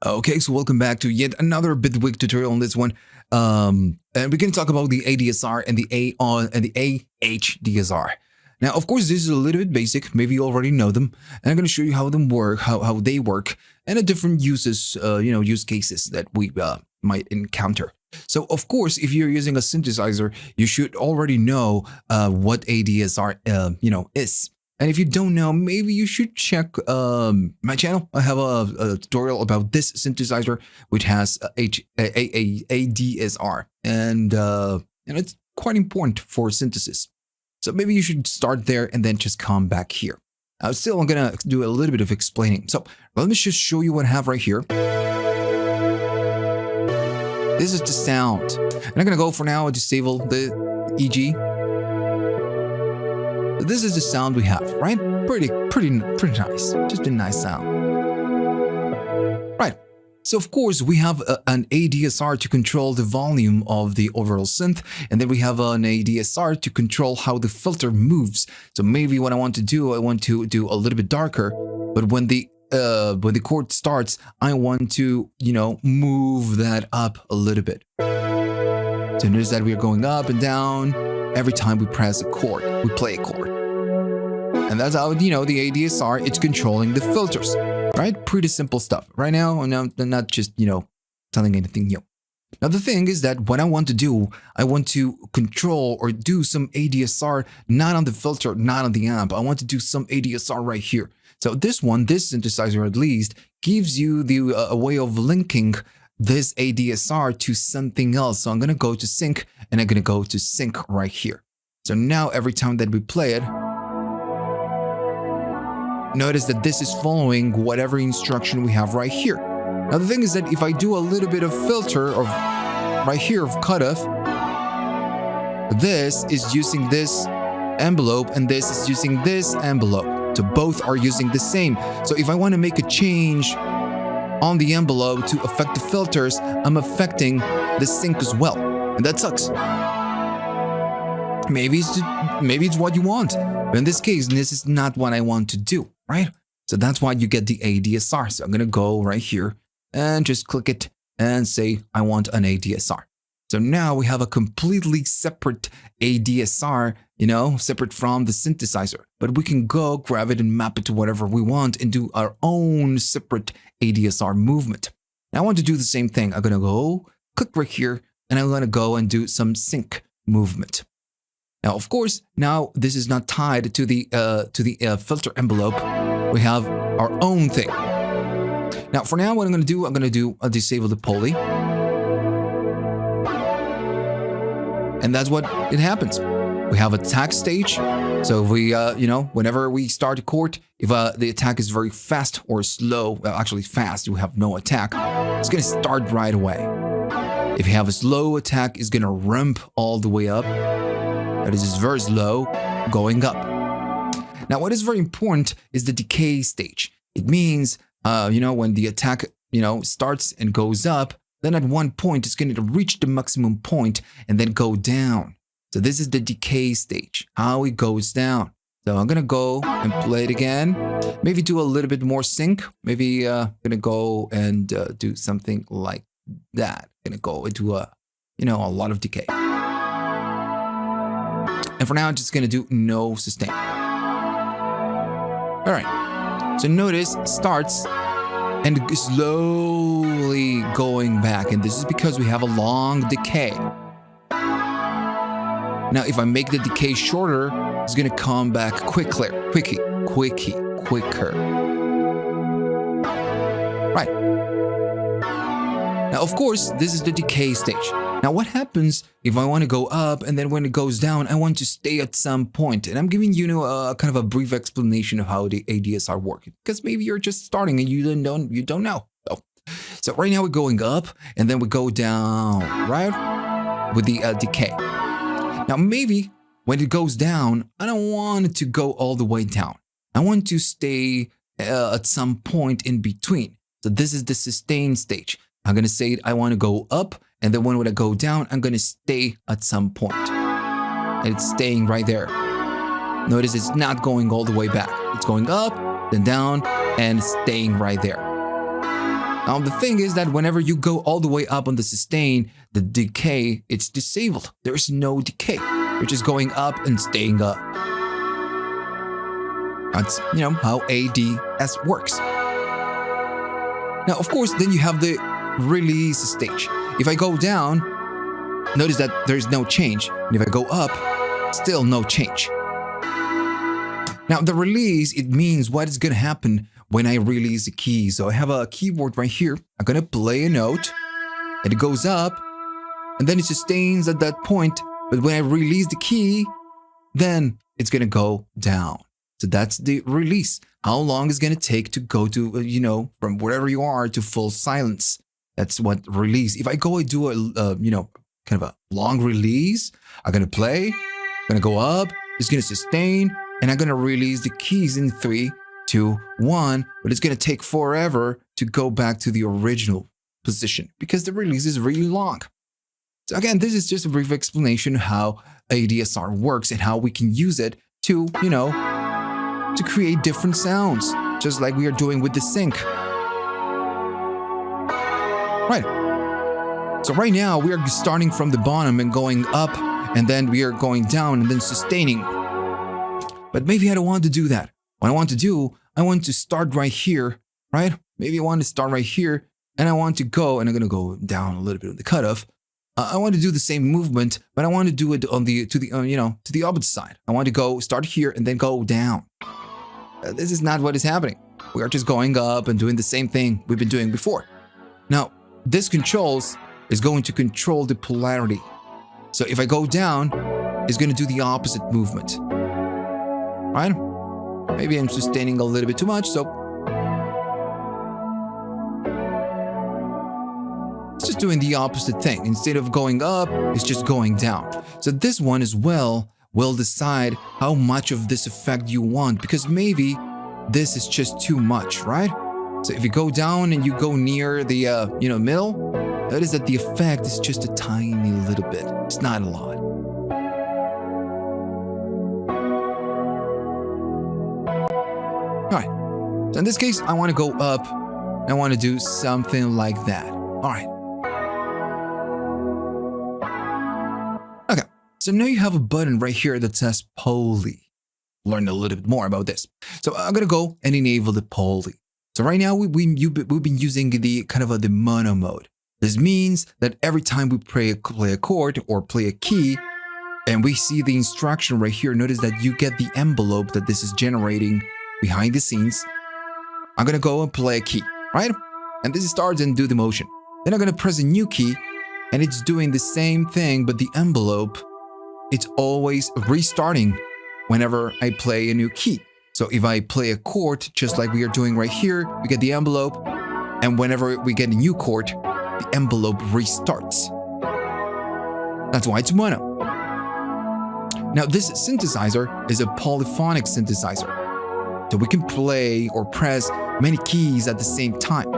Okay, so welcome back to yet another Bitwig tutorial on this one. And we're going to talk about the ADSR and the AHDSR. Now, of course, this is a little bit basic. Maybe you already know them. And I'm going to show you how they work, and the different uses, use cases that we might encounter. So, of course, if you're using a synthesizer, you should already know what ADSR, is. And if you don't know, maybe you should check my channel. I have a tutorial about this synthesizer, which has ADSR, and it's quite important for synthesis. So maybe you should start there and then just come back here. Still, I'm gonna do a little bit of explaining. So let me just show you what I have right here. This is the sound, and I'm gonna go for now and disable the EG. This is the sound we have, right? Pretty nice. Just a nice sound. Right. So of course we have an ADSR to control the volume of the overall synth, and then we have an ADSR to control how the filter moves. So maybe what I want to do a little bit darker, but when the chord starts, I want to, move that up a little bit. So notice that we are going up and down every time we press a chord, we play a chord. And that's how, the ADSR, it's controlling the filters, right? Pretty simple stuff. Right now, I'm not just, telling anything new. Now, the thing is that what I want to do, I want to control or do some ADSR, not on the filter, not on the amp. I want to do some ADSR right here. So this synthesizer at least, gives you a way of linking this ADSR to something else. So I'm going to go to sync, and I'm going to go to sync right here. So now every time that we play it, notice that this is following whatever instruction we have right here. Now the thing is that if I do a little bit of filter of right here of cutoff, this is using this envelope and this is using this envelope. So both are using the same. So if I want to make a change on the envelope to affect the filters, I'm affecting the sync as well. And that sucks. Maybe it's what you want. But in this case, this is not what I want to do, right? So that's why you get the ADSR. So I'm going to go right here and just click it and say, I want an ADSR. So now we have a completely separate ADSR, separate from the synthesizer. But we can go grab it and map it to whatever we want and do our own separate ADSR movement. Now I want to do the same thing. I'm going to go click right here, and I'm going to go and do some sync movement. Now, of course, now this is not tied to the filter envelope. We have our own thing. Now, for now, what I'm going to do, disable the poly. And that's what it happens. We have attack stage. So if we, whenever we start a chord, if the attack is very fast or slow, well, actually fast, we have no attack, it's going to start right away. If you have a slow attack, it's going to ramp all the way up. That is very slow, going up. Now, what is very important is the decay stage. It means, when the attack, starts and goes up, then at one point, it's going to reach the maximum point and then go down. So this is the decay stage, how it goes down. So I'm going to go and play it again. Maybe do a little bit more sync. Maybe I'm going to go and do something like that. Going to go into a lot of decay. And for now, I'm just going to do no sustain. All right. So notice it starts and slowly going back. And this is because we have a long decay. Now, if I make the decay shorter, it's going to come back quicker. Right. Now, of course, this is the decay stage. Now, what happens if I want to go up and then when it goes down, I want to stay at some point? And I'm giving you a kind of a brief explanation of how the ADSR works, because maybe you're just starting and you don't know. So right now we're going up and then we go down, right? With the decay. Now, maybe when it goes down, I don't want it to go all the way down. I want to stay at some point in between. So this is the sustain stage. I'm going to say I want to go up, and then when I go down, I'm going to stay at some point. And it's staying right there. Notice it's not going all the way back. It's going up, then down, and staying right there. Now, the thing is that whenever you go all the way up on the sustain, the decay, it's disabled. There is no decay. You're just going up and staying up. That's, how ADS works. Now, of course, then you have the release stage. If I go down, notice that there's no change. And if I go up, still no change. Now, the release, it means what is going to happen when I release the key. So I have a keyboard right here. I'm going to play a note, and it goes up, and then it sustains at that point. But when I release the key, then it's going to go down. So that's the release. How long is going to take to go to, from wherever you are to full silence? That's what release. If I go and do a, kind of a long release, I'm going to play, I'm going to go up, it's going to sustain, and I'm going to release the keys in 3, 2, 1, but it's going to take forever to go back to the original position because the release is really long. So again, this is just a brief explanation of how ADSR works and how we can use it to, to create different sounds, just like we are doing with the sync. Right. So right now we are starting from the bottom and going up, and then we are going down and then sustaining. But maybe I don't want to do that. What I want to do, I want to start right here, right? Maybe I want to start right here, and I want to go, and I'm going to go down a little bit on the cutoff. I want to do the same movement, but I want to do it on to the opposite side. I want to go start here and then go down. This is not what is happening. We are just going up and doing the same thing we've been doing before. Now, this controls is going to control the polarity. So if I go down, it's going to do the opposite movement. Right? Maybe I'm sustaining a little bit too much, so it's just doing the opposite thing. Instead of going up, it's just going down. So this one as well will decide how much of this effect you want, because maybe this is just too much, right? So if you go down and you go near the middle, notice that the effect is just a tiny little bit. It's not a lot. All right. So in this case, I want to go up. I want to do something like that. All right. Okay. So now you have a button right here that says poly. Learn a little bit more about this. So I'm going to go and enable the poly. So right now we've been using the kind of the mono mode. This means that every time we play a chord or play a key, and we see the instruction right here, notice that you get the envelope that this is generating behind the scenes. I'm going to go and play a key, right? And this starts and do the motion. Then I'm going to press a new key, and it's doing the same thing, but the envelope, it's always restarting whenever I play a new key. So if I play a chord, just like we are doing right here, we get the envelope, and whenever we get a new chord, the envelope restarts. That's why it's mono. Now this synthesizer is a polyphonic synthesizer. So we can play or press many keys at the same time.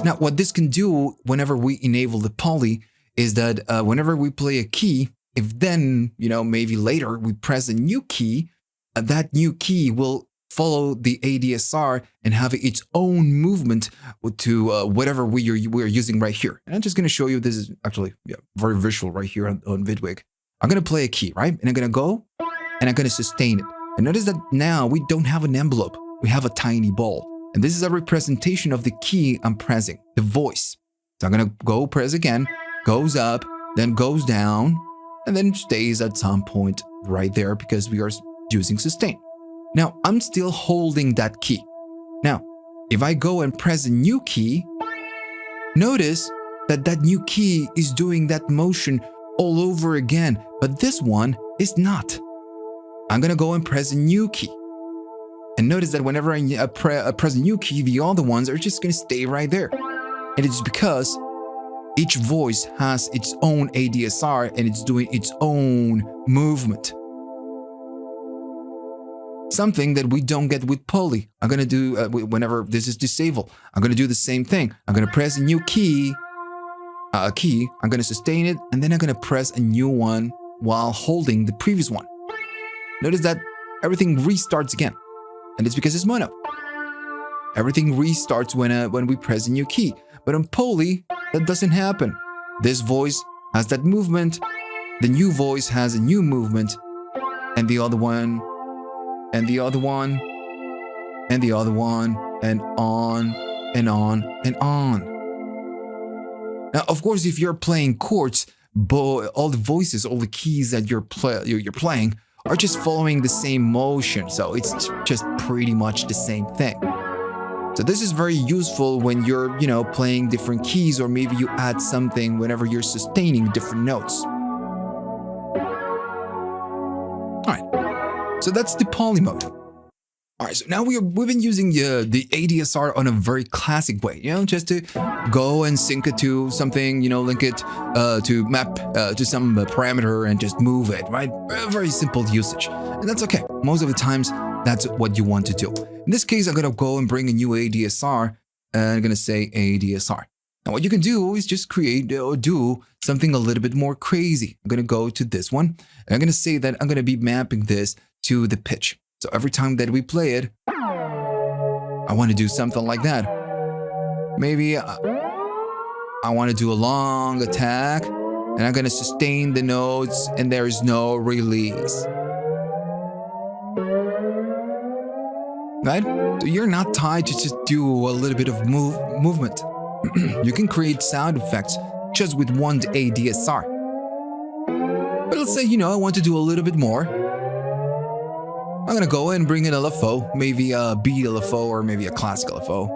Now what this can do whenever we enable the poly is that whenever we play a key, if then, maybe later we press a new key, that new key will follow the ADSR and have its own movement to whatever we are using right here. And I'm just going to show you, this is actually very visual right here on Bitwig. I'm going to play a key, right? And I'm going to go and I'm going to sustain it. And notice that now we don't have an envelope. We have a tiny ball. And this is a representation of the key I'm pressing, the voice. So I'm going to go press again, goes up, then goes down, and then stays at some point right there because we are using sustain. Now, I'm still holding that key. Now, if I go and press a new key, notice that that new key is doing that motion all over again, but this one is not. I'm going to go and press a new key. And notice that whenever I press a new key, the other ones are just going to stay right there. And it's because each voice has its own ADSR and it's doing its own movement. Something that we don't get with poly. I'm going to do, whenever this is disabled, I'm going to do the same thing. I'm going to press a new key, I'm going to sustain it, and then I'm going to press a new one while holding the previous one. Notice that everything restarts again, and it's because it's mono. everything restarts when we press a new key. But on poly, that doesn't happen. This voice has that movement, the new voice has a new movement, and the other one, and the other one, and the other one, and on, and on, and on. Now, of course, if you're playing chords, all the voices, all the keys that you're playing are just following the same motion, so it's just pretty much the same thing. So this is very useful when you're, playing different keys, or maybe you add something whenever you're sustaining different notes. All right, so that's the poly mode. All right, so now we've been using the ADSR on a very classic way, just to go and sync it to something, link it to map to some parameter and just move it, right? Very simple usage, and that's okay. Most of the times, that's what you want to do. In this case, I'm going to go and bring a new ADSR, and I'm going to say ADSR. Now, what you can do is just create or do something a little bit more crazy. I'm going to go to this one, and I'm going to say that I'm going to be mapping this to the pitch. So every time that we play it, I want to do something like that. Maybe I want to do a long attack, and I'm going to sustain the notes, and there is no release. Right? So you're not tied to just do a little bit of movement. You can create sound effects just with one ADSR. But let's say, I want to do a little bit more. I'm going to go and bring in a LFO, maybe a beat LFO or maybe a classic LFO.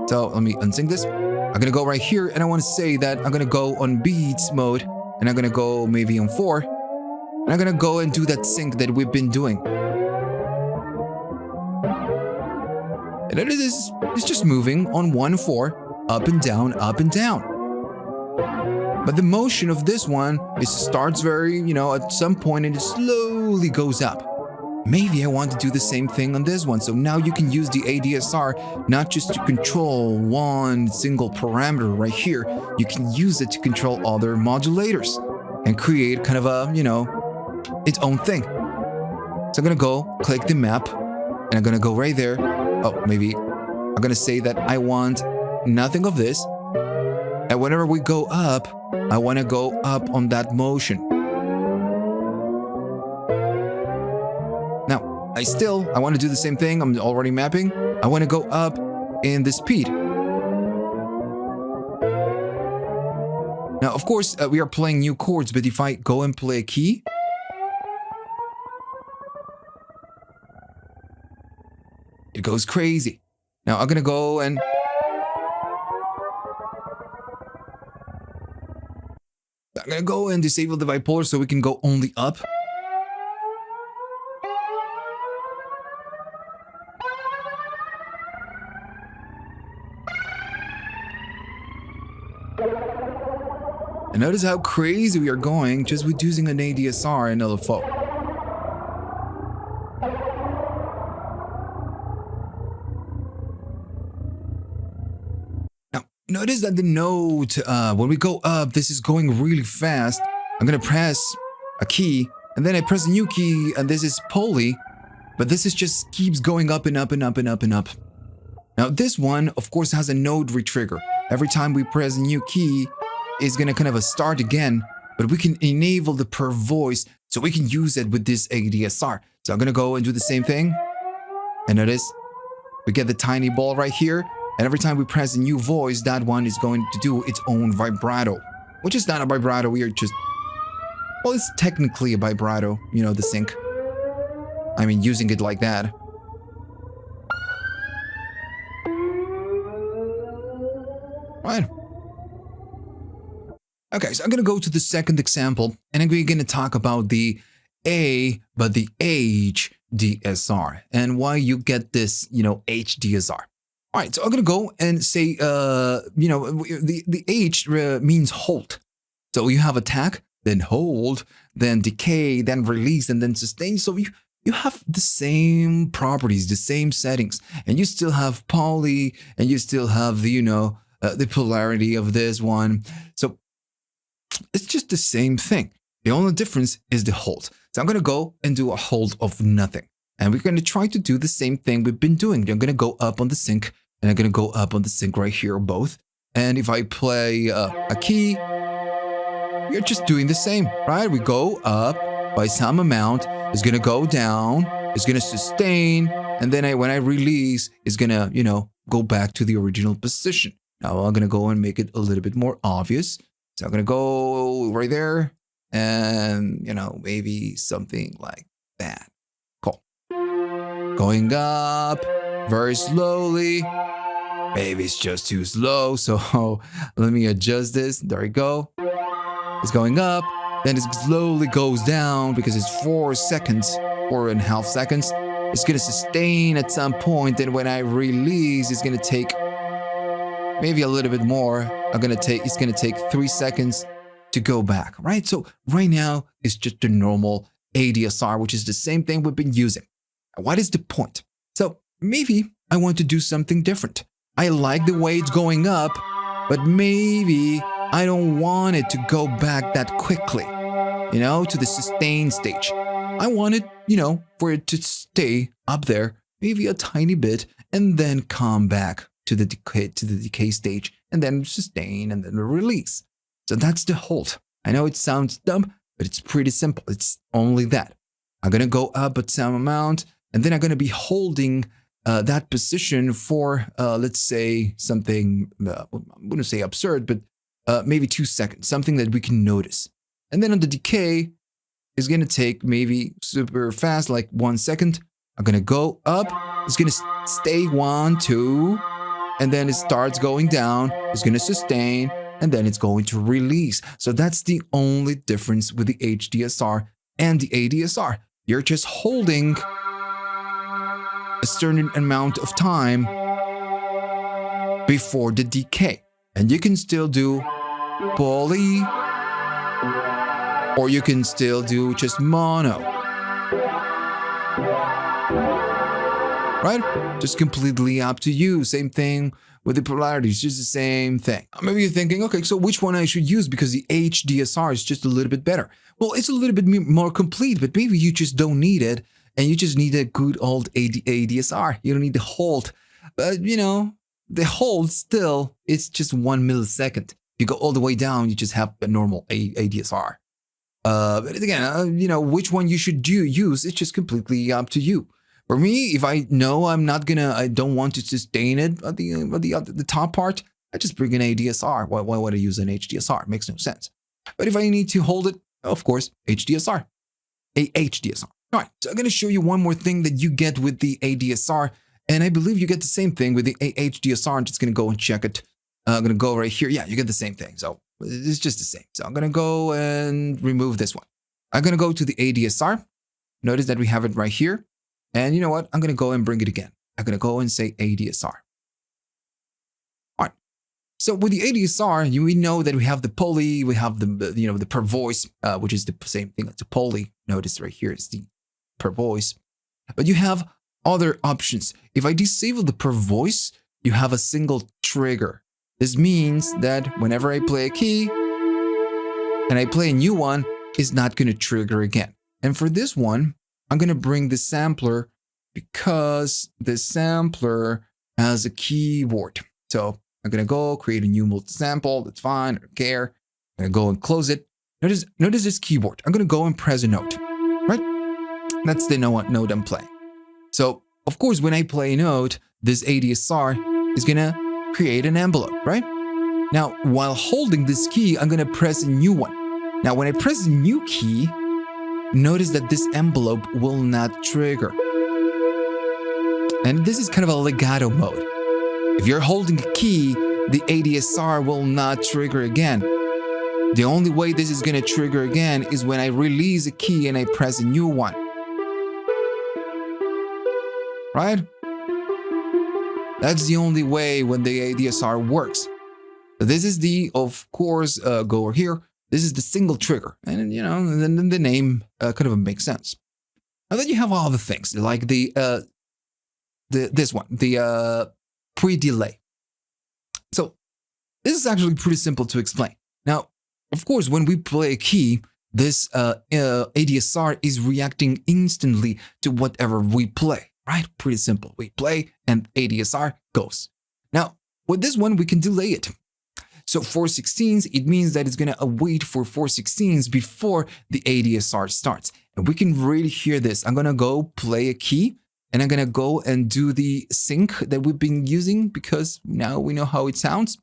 So let me unsync this. I'm going to go right here, and I want to say that I'm going to go on beats mode, and I'm going to go maybe on 4. And I'm going to go and do that sync that we've been doing. And it is just moving on 1/4, up and down, up and down. But the motion of this one starts very, at some point, and it slowly goes up. Maybe I want to do the same thing on this one. So now you can use the ADSR not just to control one single parameter right here. You can use it to control other modulators and create kind of a, its own thing. So I'm going to go click the map, and I'm going to go right there. Oh, maybe I'm going to say that I want nothing of this. And whenever we go up, I want to go up on that motion. Now, I want to do the same thing. I'm already mapping. I want to go up in the speed. Now, of course, we are playing new chords, but if I go and play a key, it goes crazy. Now I'm going to go and disable the bipolar so we can go only up. And notice how crazy we are going just with using an ADSR and LFO. Notice that the note, when we go up, this is going really fast. I'm going to press a key, and then I press a new key, and this is poly, but this is just keeps going up and up and up and up and up. Now, this one, of course, has a node retrigger. Every time we press a new key, it's going to kind of start again, but we can enable the per voice, so we can use it with this ADSR. So I'm going to go and do the same thing, and notice we get the tiny ball right here. And every time we press a new voice, that one is going to do its own vibrato, which is not a vibrato. We are just, well, it's technically a vibrato, the sync. I mean, using it like that. Right. Okay, so I'm going to go to the second example, and we're going to talk about the but the AHDSR and why you get this, HDSR. All right, so I'm going to go and say, the H means hold. So you have attack, then hold, then decay, then release, and then sustain. So you have the same properties, the same settings, and you still have poly, and you still have the polarity of this one. So it's just the same thing. The only difference is the hold. So I'm going to go and do a hold of nothing. And we're going to try to do the same thing we've been doing. I'm going to go up on the sync, and I'm going to go up on the sync right here, both. And if I play a key, you're just doing the same, right? We go up by some amount. It's going to go down. It's going to sustain. And then when I release, it's going to, go back to the original position. Now I'm going to go and make it a little bit more obvious. So I'm going to go right there and, maybe something like that. Cool. Going up very slowly. Maybe it's just too slow. So let me adjust this. There we go. It's going up. Then it slowly goes down because it's 4 seconds, 4.5 seconds. It's going to sustain at some point. Then when I release, it's going to take maybe a little bit more. It's going to take 3 seconds to go back, right? So right now, it's just a normal ADSR, which is the same thing we've been using. What is the point? So maybe I want to do something different. I like the way it's going up, but maybe I don't want it to go back that quickly, to the sustain stage. I want it, for it to stay up there, maybe a tiny bit, and then come back to the decay stage, and then sustain, and then release. So that's the hold. I know it sounds dumb, but it's pretty simple. It's only that. I'm going to go up at some amount, and then I'm going to be holding that position for, let's say, something, I wouldn't say absurd, but maybe 2 seconds, something that we can notice. And then on the decay, it's going to take maybe super fast, like 1 second. I'm going to go up. It's going to stay 1, 2, and then it starts going down. It's going to sustain, and then it's going to release. So that's the only difference with the HDSR and the ADSR. You're just holding a certain amount of time before the decay. And you can still do poly, or you can still do just mono. Right? Just completely up to you. Same thing with the polarities, just the same thing. Maybe you're thinking, okay, so which one I should use because the HDSR is just a little bit better. Well, it's a little bit more complete, but maybe you just don't need it, and you just need a good old ADSR. You don't need the hold. But, the hold still, it's just 1 millisecond. You go all the way down, you just have a normal ADSR. But again, which one you should use, it's just completely up to you. For me, if I know I don't want to sustain it at the top part, I just bring an ADSR. Why would I use an HDSR? It makes no sense. But if I need to hold it, of course, HDSR. AHDSR. All right, so I'm going to show you one more thing that you get with the ADSR, and I believe you get the same thing with the AHDSR. I'm just going to go and check it. I'm going to go right here. Yeah, you get the same thing. So it's just the same. So I'm going to go and remove this one. I'm going to go to the ADSR. Notice that we have it right here. And you know what? I'm going to go and bring it again. I'm going to go and say ADSR. All right. So with the ADSR, we know that we have the poly, we have the per voice, which is the same thing as the poly. Notice right here is the per voice. But you have other options. If I disable the per voice, you have a single trigger. This means that whenever I play a key and I play a new one, it's not going to trigger again. And for this one, I'm going to bring the sampler because the sampler has a keyboard. So I'm going to go create a new multi-sample. That's fine. I don't care. I'm going to go and close it. Notice this keyboard. I'm going to go and press a note, right? That's the note I'm playing. So, of course, when I play a note, this ADSR is going to create an envelope, right? Now, while holding this key, I'm going to press a new one. Now, when I press a new key, notice that this envelope will not trigger. And this is kind of a legato mode. If you're holding a key, the ADSR will not trigger again. The only way this is going to trigger again is when I release a key and I press a new one. Right? That's the only way when the ADSR works. This is the, of course, go over here. This is the single trigger. And, then the name kind of makes sense. And then you have all the things like this one, the pre-delay. So this is actually pretty simple to explain. Now, of course, when we play a key, this ADSR is reacting instantly to whatever we play, right? Pretty simple. We play and ADSR goes. Now, with this one, we can delay it. So 4/16, it means that it's going to wait for 4/16 before the ADSR starts. And we can really hear this. I'm going to go play a key and I'm going to go and do the sync that we've been using because now we know how it sounds.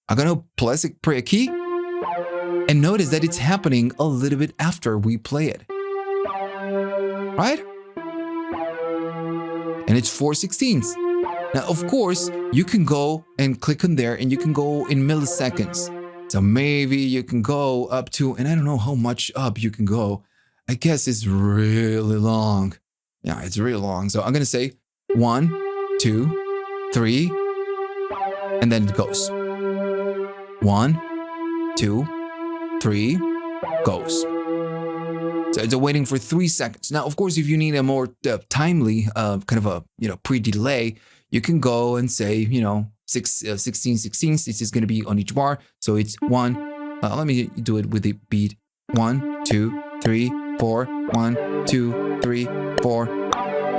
I'm going to play a key and notice that it's happening a little bit after we play it. Right? And it's 4/16. Now, of course, you can go and click on there and you can go in milliseconds. So maybe you can go up to, and I don't know how much up you can go. I guess it's really long. Yeah, it's really long. So I'm going to say 1, 2, 3, and then it goes. 1, 2, 3, goes. So it's waiting for 3 seconds. Now, of course, if you need a more timely kind of a pre-delay, you can go and say 16/16. This is going to be on each bar. So it's 1. Let me do it with the beat. 1, 2, 3, 4. 1, 2, 3, 4.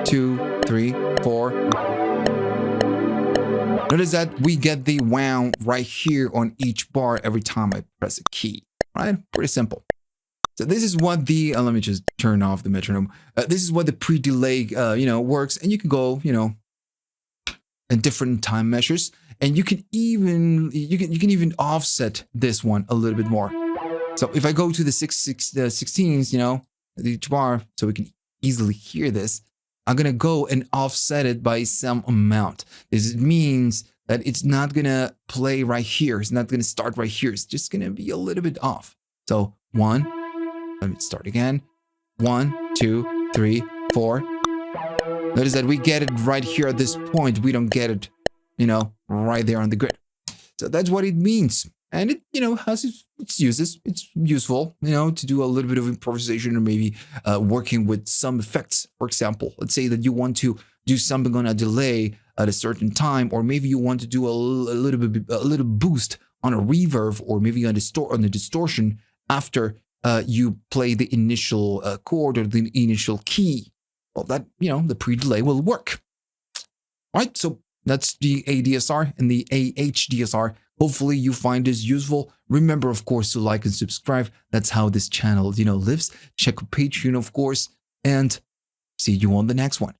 2, 3, 4. Notice that we get the wow right here on each bar every time I press a key. Right? Pretty simple. So this is what the let me just turn off the metronome. This is what the pre-delay works, and you can go in different time measures, and you can even offset this one a little bit more. So if I go to the 16s, each bar, so we can easily hear this, I'm gonna go and offset it by some amount. This means that it's not gonna play right here. It's not gonna start right here. It's just gonna be a little bit off. So 1. Let me start again. 1, 2, 3, 4. Notice that we get it right here at this point. We don't get it, right there on the grid. So that's what it means. And it, has its uses. It's useful, to do a little bit of improvisation or maybe working with some effects. For example, let's say that you want to do something on a delay at a certain time, or maybe you want to do a little boost on a reverb, or maybe on the distortion after you play the initial chord or the initial key. Well, that, the pre-delay will work. All right, so that's the ADSR and the AHDSR. Hopefully you find this useful. Remember, of course, to like and subscribe. That's how this channel, lives. Check Patreon, of course, and see you on the next one.